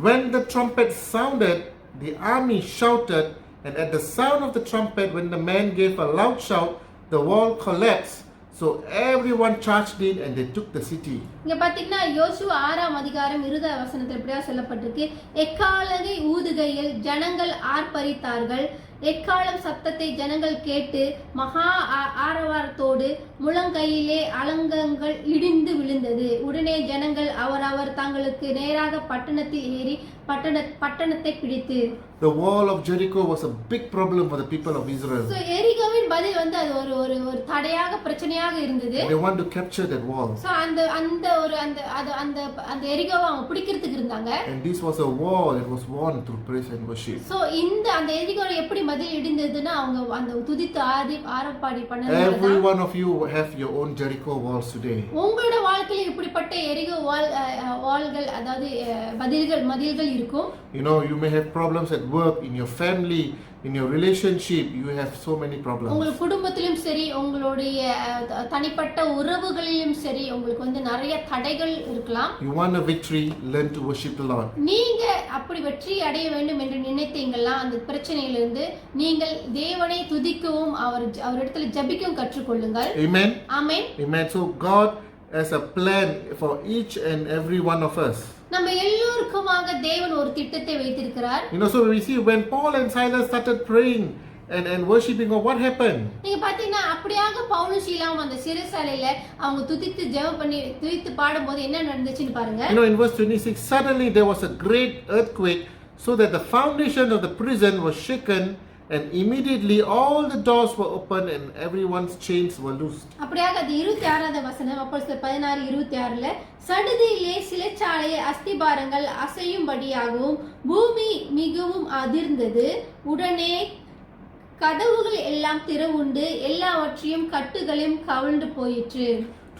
when the trumpet sounded, the army shouted, and at the sound of the trumpet, when the man gave a loud shout, the wall collapsed. So everyone charged in and they took the city. இங்க பாத்தீங்கன்னா யோசுவா 6ஆம் அதிகாரம் 20 வசனத்துல இப்படியா சொல்லப்பட்டிருக்கு, எக்காலகை ஊதுகையில் ஜனங்கள் ஆர்ப்பரித்தார்கள், எக்காலம் சத்தத்தை ஜனங்கள் கேட்டு மகா ஆரவாரத்தோடு முழங்கையிலே அலங்கங்கள் இடிந்து விழுந்தது. உடனே ஜனங்கள் அவரவர் தங்களுக்கு நேராக பட்டணத்தில் ஏறி பட்டணத்தை பிடித்து. The wall of Jericho was a big problem for the people of Israel. So எரிகோவின் பதில் வந்து அது ஒரு தடையாக பிரச்சனையாக இருந்தது. They want to capture that wall. So அந்த எரிகோவை அவங்க பிடிக்கிறதுக்கு இருந்தாங்க. And this was a wall that was won through praise and worship. So அந்த எரிகோவை எப்படி பதில் இடிந்ததுன்னா அவங்க அந்த துதித்து ஆரப்பாடி பண்ணது. Every one of you have your own Jericho walls today. உங்களோட வாழ்க்கையில இப்படிப்பட்ட எரிகோ வால்கள் அதாவது மதில்கள் இருக்கும். You know, you may have problems at work, in your family, in your relationship. You have so many problems. உங்க குடும்பத்திலும் சரி, உங்களுடைய தனிப்பட்ட உறவுகளிலும் சரி உங்களுக்கு வந்து நிறைய தடைகள் இருக்கலாம். You want a victory, learn to worship the Lord. நீங்க அப்படி வெற்றி அடைய வேண்டும் என்று நினைத்தீங்களா, அந்த பிரச்சனையிலிருந்து நீங்கள் தேவனை துதிக்கவும் அவரிடத்துல ஜெபிக்கவும் கற்றுக்கொள்ளுங்கள். Amen. Amen. Amen. So God has a plan for each and every one of us. நம்ம எல்லோருக்குமாக தேவன் ஒரு திட்டத்தை வைத்திருக்கிறார். You know, so we see when Paul and Silas started praying and worshiping God. What happened? நீங்க பாத்தீங்கன்னா அப்படியாக பவுலும் சீலாவும் அந்த சிறைச்சாலையில அவங்க துதித்து ஜெபம் பண்ணி துதித்து பாடும்போது என்ன நடந்துச்சுன்னு பாருங்க. In verse 26, suddenly there was a great earthquake, so that the foundation of the prison was shaken, and immediately all the doors were opened and everyone's chains were loosed. அப்படியாக அது 26வது வசனம் அப்போஸ்தலர் 16:26ல சடுதியிலே சிறைச்சாலை அஸ்திபாரங்கள் அசையும்படியாகவும் பூமி மிகவும் அதிர்ந்தது, உடனே கதவுகள் எல்லாம் திறவுண்டு எல்லாவற்றையும் கட்டுகளையும் கவிழ்ந்து போயிற்று.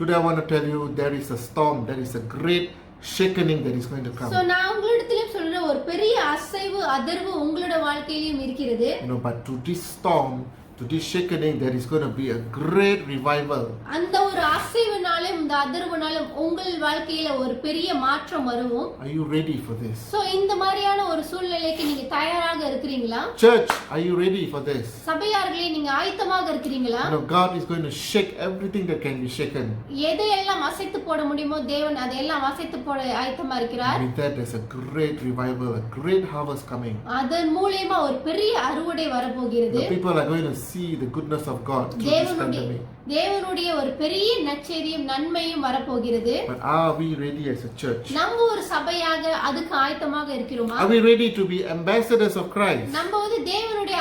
Today I want to tell you there is a storm, there is a great shaking that is going to come. So நான் உங்களிடத்திலும் சொல்ற ஒரு பெரிய அசைவு அதிர்வு உங்களோட வாழ்க்கையிலும் இருக்கிறது. But to this storm, to this shaking, there is going to be a great revival. அந்த ஒரு அசைவுனாலும் இந்த அதிர்வுனாலும் உங்கள் வாழ்க்கையில ஒரு பெரிய மாற்றம் வரும். Are you ready for this? So இந்த மாதிரியான ஒரு சூழ்நிலைக்கு நீங்க தயாராக இருக்கிறீங்களா? Church, are you ready for this? சபையார்களே நீங்க ஆயத்தமாக இருக்கிறீங்களா? God is going to shake everything that can be shaken. எதையெல்லாம் அசைத்து போட முடியுமோ தேவன் அதையெல்லாம் அசைத்து போட ஆயத்தமா இருக்கிறார். With that there's a great revival, a great harvest coming. அதன் மூலமா ஒரு பெரிய அறுவடை வரப்போகிறது. The people are going to see the goodness of God through this pandemic. தேவனுடைய ஒரு பெரிய நற்செய்தியும் நன்மையும் வரப்போகிறது. But are we ready as a church? நம்ம ஒரு சபையாக அதுக்கு ஆயத்தமாக இருக்கிறோமா? Are we ready to be ambassadors of Christ? நம்ம வந்து தேவனுடைய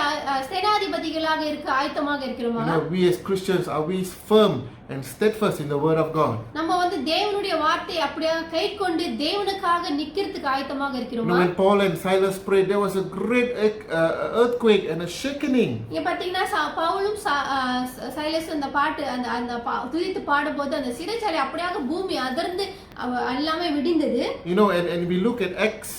சேனாதிபதிகளாக இருக்க ஆயத்தமாக இருக்கிறோமா? We as Christians, are we firm and steadfast in the word of God? நம்ம வந்து தேவனுடைய வார்த்தையை அப்படியே கைக்கொண்டு தேவனுக்காக நிக்கிறதுக்கு ஆயத்தமாக இருக்கிறோமா? When Paul and Silas prayed, there was a great earthquake and a shaking. இங்க பாத்தீங்கன்னா பவுலும் சைலஸ் அந்த பாட்டு அந்த துதித்து பாடும்போது அந்த சிறைச்சாலை அப்படியே பூமி அதிர்ந்து எல்லாமே விடிந்தது. And we look at Acts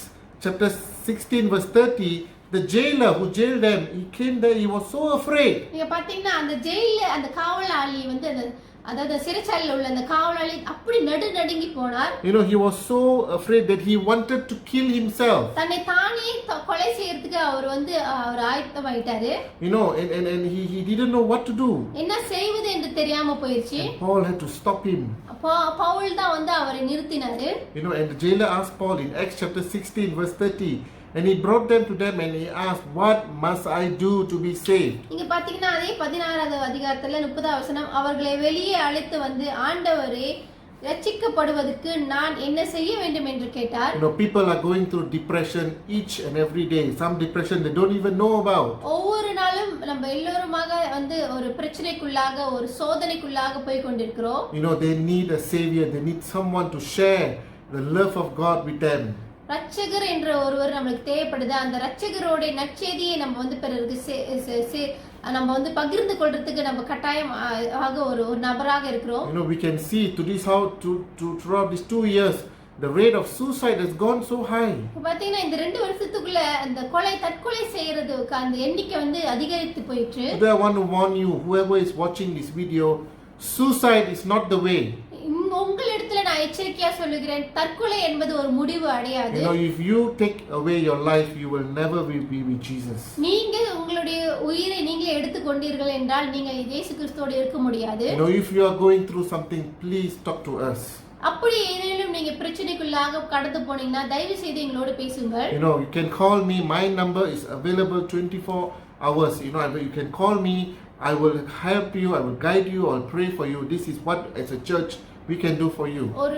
chapter 16 verse 30, the jailer who jailed them, he came there, he was so afraid. நீங்க பாத்தீங்கன்னா அந்த ஜெயில்ல அந்த காவலாளி வந்து அதாவது சிறைச்சாலையில் உள்ள அந்த காவலாளி அப்படி நடுநடுங்கி போனார். He was so afraid that he wanted to kill himself. தன்னை தானே கொலை செய்யறதுக்கு அவர் ஆயத்தமாயிட்டாரு. And he didn't know what to do. என்ன செய்வது என்று தெரியாம போயிடுச்சு. Paul had to stop him. Pavul தான் வந்து அவரை நிறுத்தினாரு. And the jailer asked Paul in Acts chapter 16 verse 30, and he brought them to them and he asked, what must I do to be saved? இங்க பாத்தீங்கன்னா அதே 16வது அதிகாரத்துல 30வது வசனம், அவர்களை வெளியே அழைத்து வந்து ஆண்டவரே ரட்சிக்கப்படுவதற்கு நான் என்ன செய்ய வேண்டும் என்று கேட்டார். People are going through depression each and every day. Some depression they don't even know about. ஒவ்வொரு நாளும் நம்ம எல்லோருமாக வந்து ஒரு பிரச்சனைக்குள்ளாக ஒரு சோதனைக்குள்ளாக போய் கொண்டிருக்கிறோம். They need a savior, they need someone to share the love of God with them. ரட்சகர் என்ற ஒருவர் நமக்கு தேவைப்படுது. அந்த ரட்சகரோட நற்செய்தியை நம்ம வந்து பிறருக்கு நம்ம வந்து பகிர்ந்து கொள்றதுக்கு நம்ம கட்டாயம் ஆக ஒரு நபராக இருக்கிறோம். We can see to this how to throughout these 2 years the rate of suicide has gone so high. பாத்தீங்கன்னா இந்த 2 வருஷத்துக்குள்ள அந்த தற்கொலை செய்யறதுக்கு அந்த எண்ணிக்கை வந்து அதிகரித்து போயிட்டு. Today I want to warn you, whoever is watching this video, suicide is not the way. உங்களிடத்துல நான் எச்சரிக்கையா சொல்லுகிறேன், தற்கொலை என்பது ஒரு முடிவு அடையாது. If you take away your life, you will never be with Jesus. நீங்க உங்களுடைய உயிரை நீங்களே எடுத்துக் கொண்டீர்கள் என்றால் நீங்க இயேசு கிறிஸ்துவோடு இருக்க முடியாது. If you are going through something, please talk to us. அப்படி ஏதேனும் நீங்க பிரச்சனைக்குள்ளாக கடந்து போனீங்கன்னா தயவு செய்து எங்களோடு பேசுங்கள். You can call me, my number is available 24 hours. You can call me, I will help you, I will guide you, I will pray for you. This is what as a church we can do for you. ஒரு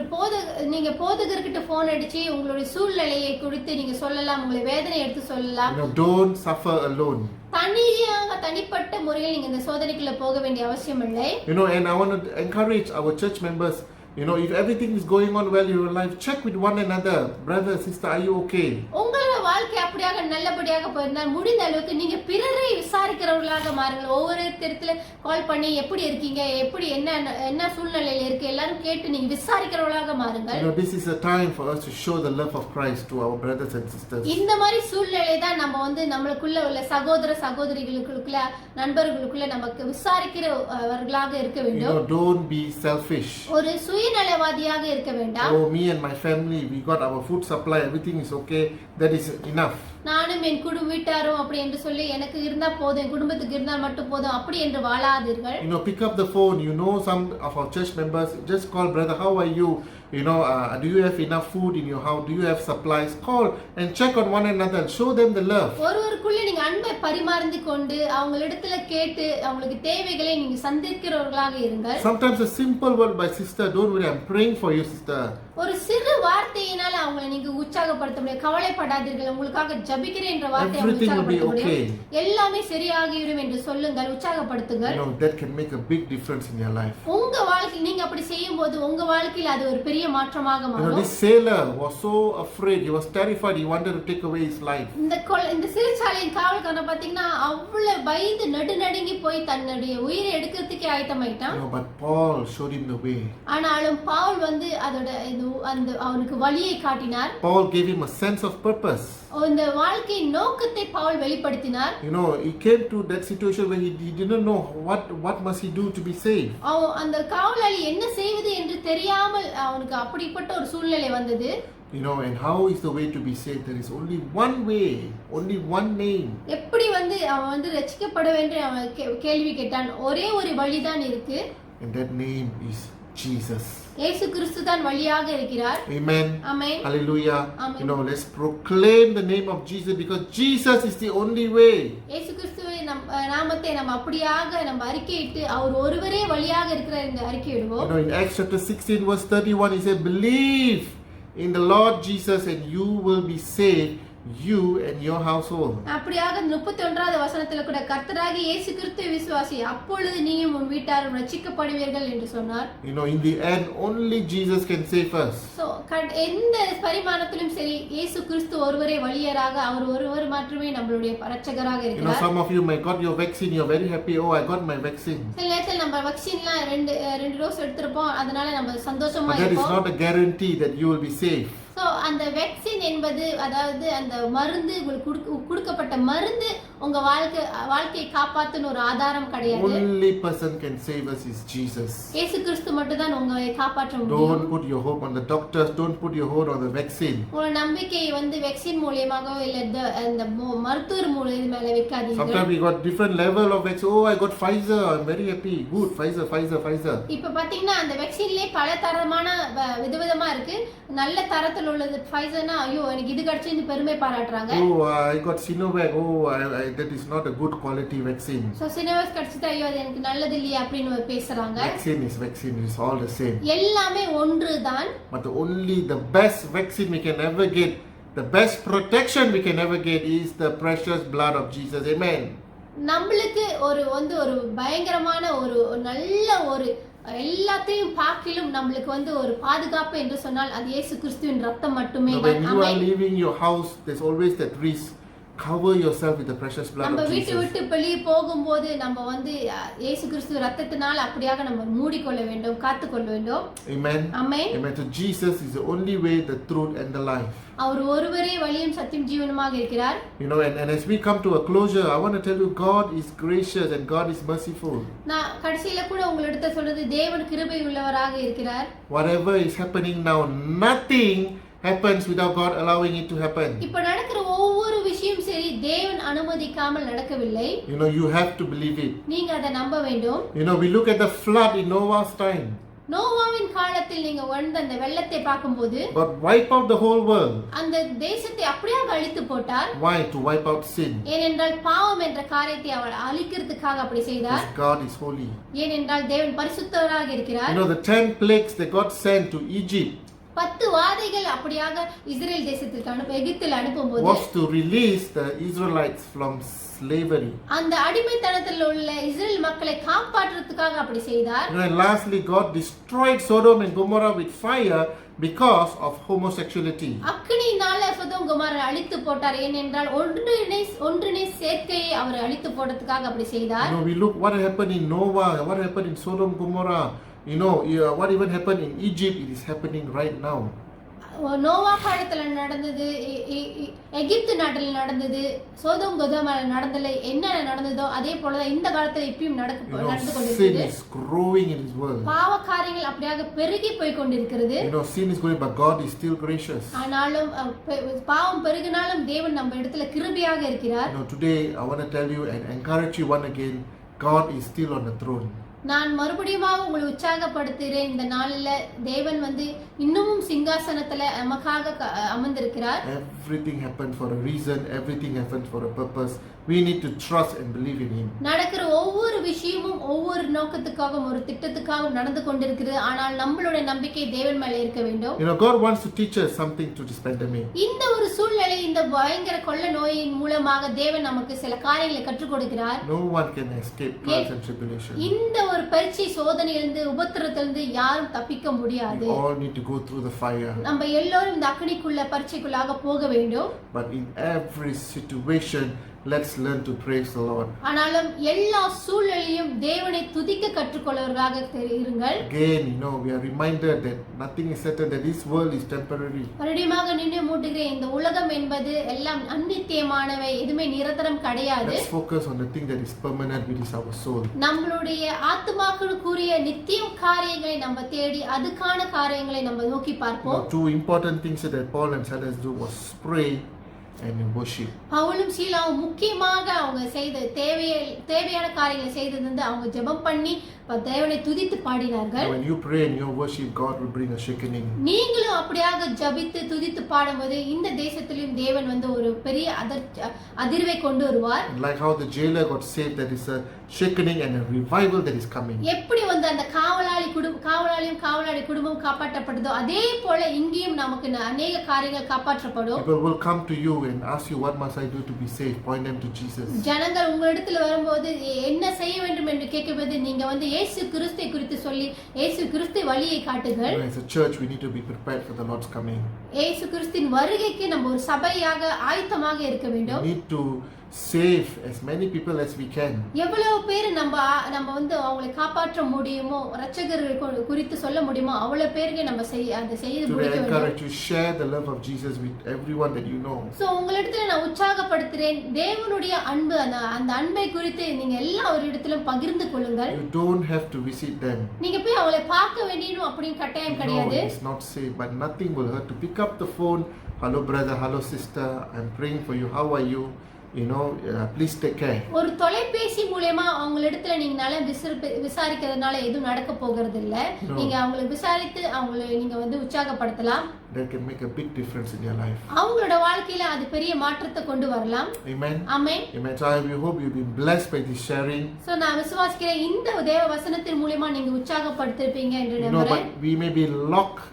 நீங்க போதகர்கிட்ட phone அடிச்சு உங்களுடைய சூழ்நிலையை குறித்து நீங்க சொல்லலாம், உங்களுடைய வேதனை எடுத்து சொல்லலாம். Don't suffer alone. தனிப்பட்ட முறையில் நீங்க இந்த சோதனைக்குள்ள போக வேண்டிய அவசியம் இல்லை. And I want to encourage our church members, if everything is going on well in your life, check with one another. Brother, sister, are you okay? உங்களோட வாழ்க்கை அப்படியாக நல்லபடியாக போயிருந்தால் முடிந்த அளவுக்கு நீங்க பிறரை விசாரிக்கிறவர்களாக மாறுங்கள். ஒவ்வொரு இடத்துல கால் பண்ணி எப்படி இருக்கீங்க, எப்படி என்ன சூழ்நிலையில இருக்கு எல்லாரும் கேட்டு நீங்க விசாரிக்கிறவர்களாக மாறுங்கள். This is a time for us to show the love of Christ to our brothers and sisters. இந்த மாதிரி சூழ்நிலை தான் நம்ம வந்து நமக்குள்ள உள்ள சகோதர சகோதரிகளுக்குள்ள நண்பர்களுக்குள்ள நமக்கு விசாரிக்கிறவர்களாக இருக்க வேண்டும். Don't be selfish. ஒரு சுயநலவாதியாக இருக்க வேண்டாம். Me and my family, we got our food supply, everything is okay, that is enough. நானும் என் வீட்டாரும் அப்படி என்று சொல்லி எனக்கு இருந்தா போதும், என் குடும்பத்துக்கு இருந்தால் மட்டும் போதும் அப்படி என்று வாழாதீர்கள். Pick up the phone. Some of our church members, just call, brother, how are you? Do you have enough food in your house? Do you have supplies? Call and check on one another and show them the love. ஒருவருக்குள்ள நீங்க அன்பை பரிமாறிந்து கொண்டு அவங்களிடத்துல கேட்டு அவங்களுக்கு தேவைகளை நீங்க சந்திக்கிறவர்களாக இருங்கள். Sometimes a simple word by sister, don't worry, I'm praying for you, sister. ஒரு சிறு வார்த்தையினால அவங்களை நீங்க உற்சாகப்படுத்த முடியும். கவலைப்படாதீர்கள், உங்களுக்காக ஜெபிக்கிறேன் என்ற வார்த்தையை உற்சாகப்படுத்த முடியும். எல்லாமே சரியாகிவிடும் என்று சொல்லுங்கள், உற்சாகப்படுத்துங்கள். That can make a big difference in your life. உங்க வாழ்க்கையில் நீங்க அப்படி செய்யும்போது உங்க வாழ்க்கையில் அது ஒரு பெரிய மாற்றமாக மாறும். This sailor was so afraid, he was terrified, he wanted to take away his life. இந்த சிறைச்சாலையின் காவல்காரன் பாத்தீங்கன்னா அவ்வளவு பயந்து நடுநடுங்கி போய் தன்னுடைய உயிரை எடுக்கிறதுக்கே ஆயத்தமாயிட்டான். But Paul showed him the way. ஆனாலும் பவுல் வந்து அவனுக்கு வழியை காட்டினார். Paul gave him a sense of purpose. இந்த வாழ்க்கையின் நோக்கத்தை பவுல் வெளிப்படுத்தினார். He came to that situation where he didn't know what must he do to be saved. அந்த காவலாளி என்ன செய்வது என்று தெரியாமல் அவனுக்கு அப்படிப்பட்ட ஒரு சூழ்நிலை வந்தது. And how is the way to be saved? There is only one way, only one name. எப்படி அவன் ரட்சிக்கப்பட வேண்டும் அவன் கேள்வி கேட்டான். ஒரே ஒரு வழிதான் இருக்கு. And that name is Jesus. இயேசு கிறிஸ்து தான் வழியாக இருக்கிறார். Amen. Amen. Hallelujah. Amen. Let's proclaim the name of Jesus because Jesus is the only way. இயேசு கிறிஸ்துவின் நாமத்தை நம்ம அப்படியாக நம்ம அறிக்கையிட்டு அவர் ஒருவரே வழியாக இருக்கிறார் என்று அறிக்கையிடுவோம். In Acts chapter 16 verse 31 he said, believe in the Lord Jesus and you will be saved, you and your household. அப்படியாக 31வது வசனத்துல கூட கர்த்தராகிய இயேசு கிறிஸ்துவை விசுவாசி, அப்பொழுது நீயும் உன் வீட்டாரும் ரட்சிக்கப்படுவீர்கள் என்று சொன்னார். In the end only Jesus can save us. So எந்த பரிமாணத்திலும் சரி இயேசு கிறிஸ்து ஒருவரே வழியராக, அவர் ஒருவர் மட்டுமே நம்மளுடைய இரட்சகராக இருக்கிறார். Some of you may got your vaccine, you're very happy, oh I got my vaccine. சில நேரத்துல நம்ம வேக்சின்லாம் ரெண்டு டோஸ் எடுத்துறோம், அதனால நம்ம சந்தோஷமா இருப்போம். But that is not a guarantee that you will be saved. So அந்த வேக்சின் என்பது அதாவது அந்த மருந்து கொடுக்கப்பட்ட மருந்து உங்க வாழ்க்கையை காப்பாத்துன ஒரு ஆதாரம் கிடையாது. Only person can save us is Jesus. இயேசு கிறிஸ்து மட்டும் தான் உங்களை காப்பாற்ற முடியும். Don't put your hope on the doctors, don't put your hope on the vaccine. உங்க நம்பிக்கை வேக்சின் மூலமாகவோ இல்ல அந்த மருத்துவர் மேல வைக்காதீங்க. Sometimes we got different level of vaccine. Oh I got Pfizer, I'm very happy. Good, Pfizer. இப்ப பாத்தீங்கன்னா அந்த வேக்சின்லயே பல தரமான விதவிதமா இருக்கு. நல்ல தரத்துல உள்ளது Pfizerனா ஐயோ எனக்கு இது கிடைச்சது பெருமை பாராட்டுறாங்க. Oh I got Sinovac. Oh that is not a good quality vaccine. So Sinovac கிடைச்சது ஐயோ அது எனக்கு நல்லது இல்லையா அப்படினு பேசுறாங்க. Vaccine is all the same. எல்லாமே ஒன்றுதான். But the best vaccine we can ever get, the best protection we can ever get is the precious blood of Jesus. Amen. நம்மளுக்கு ஒரு பயங்கரமான ஒரு நல்ல ஒரு எல்லாத்தையும் பார்க்கிலும் நம்மளுக்கு ஒரு பாதுகாப்பு என்று சொன்னால் அது இயேசு கிறிஸ்துவின் ரத்தம் மட்டுமே. When you are leaving your house, there's always that risk. Cover yourself with the precious blood of Jesus. நம்ம வீட்டை விட்டு வெளியே போகும்போது நம்ம இயேசு கிறிஸ்து ரத்தத்தினால் அப்படியாக நம்ம மூடிக்கொள்ள வேண்டும், காத்துக்கொள்ள வேண்டும். Amen. Amen. Amen. So Jesus is the only way, the truth and the life. அவர் ஒருவரே வழியும் சத்தியம் ஜீவனுமாக இருக்கிறார். And as we come to a closure, I want to tell you God is gracious and God is merciful. நான் கடைசில கூட உங்களிடத்தை சொல்றது தேவன் கிருபை உள்ளவராக இருக்கிறார். Whatever is happening now, nothing happens without God allowing it to happen. இப்ப நடக்கிற ஒவ்வொரு விஷயம் சரி தேவன் அனுமதிக்காமல் நடக்கவில்லை. You have to believe it. நீங்க அதை நம்ப வேண்டும். We look at the flood in Noah's time. நோவாவின் காலத்தில் நீங்க அந்த வெள்ளத்தை பாக்கும்போது God wipe out the whole world. அந்த தேசத்தை அப்படியே அழித்து போட்டார். Why? To wipe out sin. ஏனென்றால் பாவம் என்ற காரியத்தை அவர் அழிக்கிறதுக்காக அப்படி செய்தார். God is holy. ஏனென்றால் தேவன் பரிசுத்தவராக இருக்கிறார். The 10 plagues that God sent to Egypt 10 வாதைகள் அப்படியாக இஸ்ரேல் தேசத்துக்கு எகிப்தில் அனுப்பும்போது was to release the Israelites from slavery. அந்த அடிமைத்தனத்தில் உள்ள இஸ்ரேல் மக்களை காப்பாற்றுவதற்காக அப்படி செய்தார். And lastly God destroyed Sodom and Gomorrah with fire because of homosexuality. அக்கினியினால சோதோம் கொமோரா அழித்து போட்டார். ஏனென்றால் ஒன்றினை சேர்க்கையை அவர் அழித்து போடுறதுக்காக அப்படி செய்தார். We look what happened in Noah, what happened in Sodom Gomorrah. What even happened in Egypt, it is happening right now. Noah காலத்துல நடந்தது, எகிப்து நாட்டில் நடந்தது, சோதோம் கொதோமால நடந்தல என்ன நடந்ததோ அதே போலதான் இந்த காலத்துல இப்பயும் நடந்து Sin கொண்டிருக்கிறது. is growing in this world. பாவ காரியங்கள் அப்படியாக பெருகி போய் கொண்டிருக்கிறது. Sin is growing, but God is still gracious. ஆனாலும் பாவம் பெருகினாலும் தேவன் நம்ம இடத்துல கிருபையாக இருக்கிறார். Today I want to tell you and encourage you one again, God is still on the throne. நான் மறுபடியும் உங்களை உற்சாகப்படுத்துகிறேன். இந்த நாளில் தேவன் இன்னமும் சிங்காசனத்துல நமக்காக அமர்ந்திருக்கிறார். Everything happened for a reason, everything happened for a purpose. We need to trust and believe in Him. நடக்கிற ஒவ்வொரு விஷயமும் ஒவ்வொரு நோக்கத்துக்காகவும் ஒரு திட்டத்துக்காகவும் நடந்து கொண்டிருக்கிறது. ஆனால் நம்மளுடைய நம்பிக்கை தேவன் மேல இருக்க வேண்டும். God wants to teach us something through this pandemic. இந்த ஒரு சூழ்நிலை, இந்த பயங்கர கொள்ள நோயின் மூலமாக தேவன் நமக்கு சில காரியங்களை கற்றுக் கொடுக்கிறார். No one can escape trials and tribulation. இந்த ஒரு பரீட்சை சோதனையிலிருந்து உபத்திரத்திலிருந்து யாரும் தப்பிக்க முடியாது. We all need to go through the fire. நம்ம எல்லோரும் இந்த அக்னிக்குள்ள பரீட்சைக்குள்ளாக போக வேண்டும். But in every situation, let's learn to praise the Lord. ஆனாலும் எல்லா சூழ்நிலையும் தேவனை துதிக்க கற்றுக்கொள்வர்களாக இருங்கள். Again, we are reminded that nothing is certain, that this world is temporary. மறுபடியும் நின்று மூட்டுகிறேன், இந்த உலகம் என்பது எல்லாம் அநித்தியமானவை, எதுவுமே நிரந்தரம் கிடையாது. Let's focus on the thing that is permanent, which is our soul. நம்மளுடைய ஆத்துமாக்களுக்குரிய நித்தியம் காரியங்களை நம்ம தேடி அதுக்கான காரியங்களை நம்ம நோக்கி பார்ப்போம். Two important things that Paul and Silas do was pray and worship. பவுலும் சீலாவும் முக்கியமாக அவங்க செய்த தேவையான காரியங்களை செய்தது அவங்க ஜெபம் பண்ணி தேவனை துதித்து பாடினார்கள். When you pray and you worship, God will bring a shaking. நீங்களும் அப்படியாக ஜெபித்து துதித்து பாடும்போது இந்த தேசத்திலும் தேவன் ஒரு பெரிய அதிர்வை கொண்டு வருவார். Like how the jailer got saved, there is a shaking and a revival that is coming. எப்படி அந்த காவலாளி குடும்பம் காப்பாற்றப்பட்டதோ அதே போல இங்கேயும் நமக்கு அநேக காரியங்கள் காப்பாற்றப்படும். People will come to you and ask you, what must I do to be saved? Point them to Jesus. ஜனங்கள் உங்களிடத்துல வரும்போது என்ன செய்ய வேண்டும் என்று கேட்கும்போது நீங்க இயேசு கிறிஸ்துவை குறித்து சொல்லி இயேசு கிறிஸ்து வழியை காட்டுங்கள். As a church, we need to be prepared for the Lord's coming. இயேசு கிறிஸ்துவின் வருகைக்கு நம்ம ஒரு சபையாக ஆயத்தமாக இருக்க வேண்டும். We need to save as many people as we can. எவ்வளவு பேர் நம்ம அவங்களை காப்பாற்ற முடியுமோ, இரட்சகரை குறித்து சொல்ல முடியுமோ அவ்வளவு பேருக்கு நம்ம அதை செய்து முடிக்க வேண்டும். Encourage you, share the love of Jesus with everyone that you know. So உங்களிடத்துல நான் உற்சாகப்படுத்துறேன், தேவனுடைய அன்பு, அந்த அன்பை குறித்து நீங்க எல்லா ஒரு இடத்திலும் பகிர்ந்து கொள்ளுங்கள். You don't have to visit them. நீங்க போய் அவங்களை பார்க்க வேண்டியணும் அப்படின்னு கட்டாயம் கிடையாது. No, it's not safe, but nothing will hurt to pick up the phone. Hello brother, hello sister, I'm praying for you. How are you? Please take care. ஒரு தொலைபேசி மூலமா அவங்களிடத்துல நீங்க நலம் விசாரிக்கிறதுனால எதுவும் நடக்க போகிறது இல்ல. நீங்க அவங்களை விசாரித்து அவங்களை நீங்க உற்சாகப்படுத்தலாம். That can make a big difference in your life. அவங்களோட வாழ்க்கையில அது பெரிய மாற்றத்தை கொண்டு வரலாம். Amen. Amen. Amen. So I hope you've been blessed by this sharing. So நான் விசுவாசிக்கிறேன் இந்த தேவ வசனத்தின் மூலமா நீங்க உற்சாகப்படுத்திருப்பீங்க என்று நம்புறேன். But we may be locked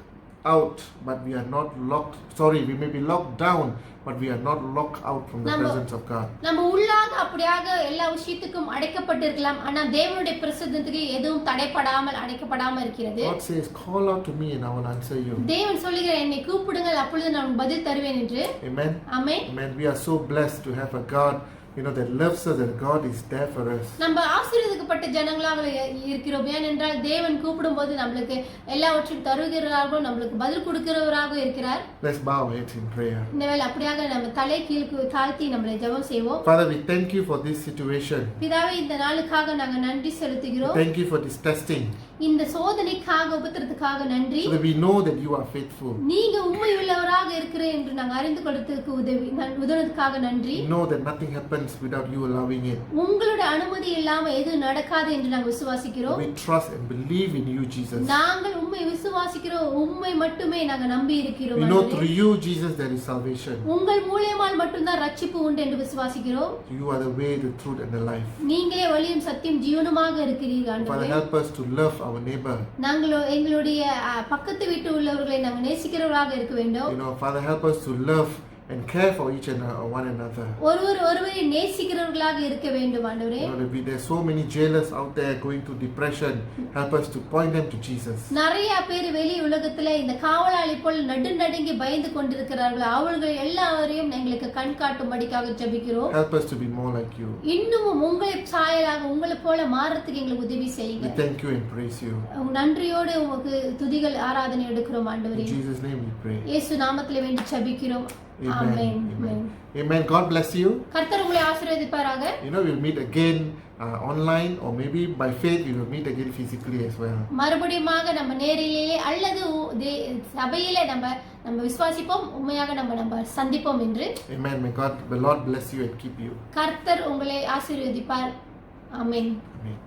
out, but we are not locked. Sorry, we may be locked down, but we are not locked out from the presence of God. நம்ம உள்ளாக அப்படியாக எல்லா விஷயத்துக்கும் அடைக்கப்பட்டிருக்கலாம், ஆனா தேவனுடைய பிரசன்னத்துக்கு எதுவும் தடைப்படாமல் அடைக்கப்படாமல் இருக்கிறது. God says, call out to me and I will answer you. தேவன் சொல்லுகிறார், என்னை கூப்பிடுங்கள் அப்பொழுது நான் பதில் தருவேன் என்று. Amen. Amen. Amen. We are so blessed to have a God that loves us, that God is there for us. நம்ம ஆசீர்வதிக்கப்பட்ட ஜனங்களாக இருக்கிறோம். ஏனென்றால் தேவன் கூப்பிடும்போது நமக்கு எல்லாவற்றையும் தருகிறார்கள், நமக்கு பதில் கொடுக்கிறவராக இருக்கிறார். Let's bow our heads in prayer. இந்த வேளை அப்படியாக நம்ம தலை கீழே தாழ்த்தி நம்மளை ஜெபம் செய்வோம். Father, we thank you for this situation. பிதாவே, இந்த நாளுக்காக நாங்க நன்றி செலுத்துகிறோம். Thank you for this testing. இந்த சோதனைக்காக உபத்திரத்துக்காக நன்றி. So that we know that you are faithful. நீங்க உண்மையுள்ளவராக இருக்கிறீர் என்று நாங்க அறிந்து கொண்டதுக்கு உதவிக்காக நன்றி. We know that nothing happens without you allowing it. உங்களுடைய அனுமதி இல்லாம எதுவும் நடக்காது என்று நாங்க விசுவாசிக்கிறோம். We trust and believe in you, Jesus. நாங்கள் உம்மை விசுவாசிக்கிறோம், உம்மை மட்டுமே நாங்க நம்பி இருக்கிறோம். We know through you, Jesus, there is salvation. உங்கள் மூலமால் மட்டும்தான் ரட்சிப்பு உண்டு என்று விசுவாசிக்கிறோம். You are the way, the truth and the life. நீங்களே வழியும் சத்தியம் ஜீவனுமாக இருக்கிறீர்கள் ஆண்டவரே. Father, help us to love our neighbor. நாங்கள் எங்களுடைய பக்கத்து வீட்டு உள்ளவர்களை நாங்கள் நேசிக்கிறவர்களாக இருக்க வேண்டும். Father, help us to love and care for each and one another. ஒருவரை நேசிக்கிறவர்களாக இருக்க வேண்டும் ஆண்டவரே. There's so many jailers out there going through depression. Help us to point them to Jesus. நிறைய பேர் வெளி உலகத்துல இந்த காவலாளி போல் நடுநடுங்கி பயந்து கொண்டிருக்கிறார்கள். அவர்கள் எல்லாரையும் எங்களுக்கு கண் காட்டும்படியாக ஜெபிக்கிறோம். Help us to be more like you. இன்னும் உங்களை சாயலாக உங்களை போல மாறத்துக்கு எங்களுக்கு உதவி செய்யுங்க. We thank you and praise you. நன்றியோடு உமக்கு துதிகள் ஆராதனை எடுக்கிறோம் ஆண்டவரே. In Jesus name we pray. இயேசு நாமத்திலே வேண்டி ஜெபிக்கிறோம். Amen. Amen. Amen. God bless you. கர்த்தர் உங்களை ஆசீர்வதிப்பாராக. We'll meet again online, or maybe by faith we will meet again physically as well. மறுபடியுமாக நம்ம நேரிலேயே அல்லது சபையிலே நம்ம விசுவாசிப்போம், உண்மையாக நம்ம சந்திப்போம் என்று. Amen. May God, the Lord bless you and keep you. கர்த்தர் உங்களை ஆசீர்வதிப்பார். ஆமென். Amen.